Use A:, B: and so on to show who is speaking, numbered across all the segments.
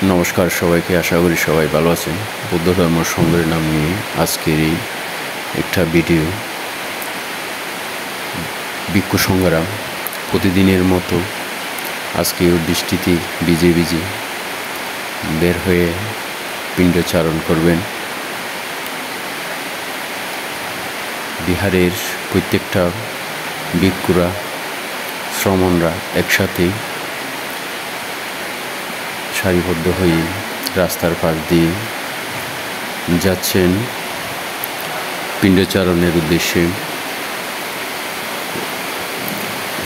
A: নমস্কার সবাইকে, আশা করি সবাই ভালো আছেন। বৌদ্ধ ধর্ম সংগ্রহের নাম নিয়ে আজকের এই একটা ভিডিও। ভিক্ষু সংগ্রাম প্রতিদিনের মতো আজকেও বৃষ্টিতে ভিজে ভিজে বের হয়ে পিণ্ডচারণ করবেন। বিহারের প্রত্যেকটা ভিক্ষুরা, শ্রমণরা একসাথে সারিবদ্ধ হয়ে রাস্তার পাশ দিয়ে যাচ্ছেন পিণ্ডচারণের উদ্দেশ্যে।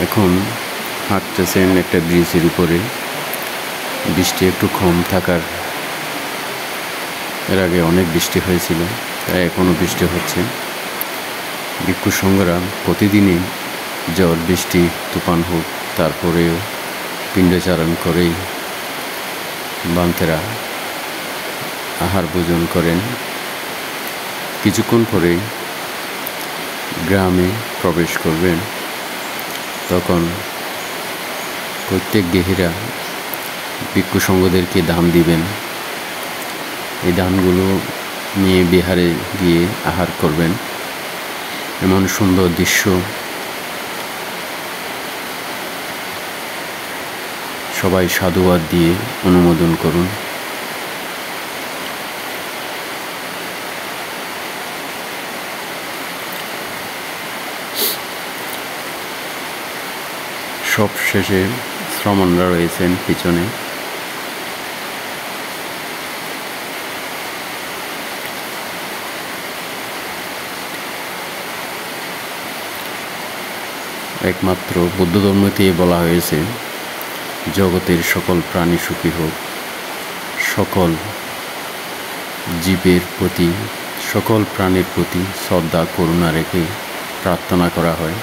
A: এখন হাঁটতেছেন একটা ব্রিজের উপরে। বৃষ্টি একটু কম থাকার, এর আগে অনেক বৃষ্টি হয়েছিল, তাই এখনও বৃষ্টি হচ্ছে। ভিক্ষু সংগ্রাম প্রতিদিনই ঝড় বৃষ্টি তুফান হোক, তারপরেও পিণ্ডচারণ করেই বান্তেরা আহার ভোজন করেন। কিছুক্ষণ পরেই গ্রামে প্রবেশ করবেন। তখন প্রত্যেক গেহিরা ভিক্ষু সংঘদেরকে দান দিবেন। এই দানগুলো নিয়ে বিহারে গিয়ে আহার করবেন। এমন সুন্দর দৃশ্য সবাই সাধুবাদ দিয়ে অনুমোদন করুন। সব শেষে শ্রমণরা রয়েছেন পিছনে। একমাত্র বৌদ্ধ ধর্মতে বলা হয়েছে, জগতের সকল প্রাণী সুখী হোক। সকল জীবের প্রতি, সকল প্রাণীর প্রতি শ্রদ্ধা করুণা রেখে প্রার্থনা করা হয়।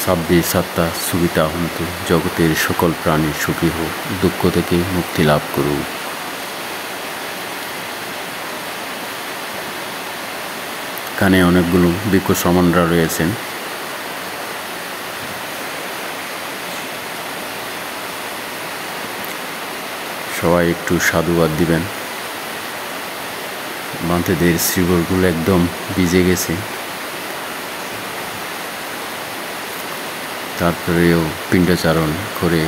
A: সাব্বে সাত্তা সুবিতা হন্তু, জগতের সকল প্রাণী সুখী হোক, দুঃখ থেকে মুক্তি লাভ করুক। এখানে অনেকগুলো ভিক্ষু শ্রমণরা রয়েছেন। সবাই একটু সাধুবাদ দিবেন। বান্তেদের শিকড়গুলো একদম ভিজে গেছে, তারপরেও পিণ্ডচারণ করে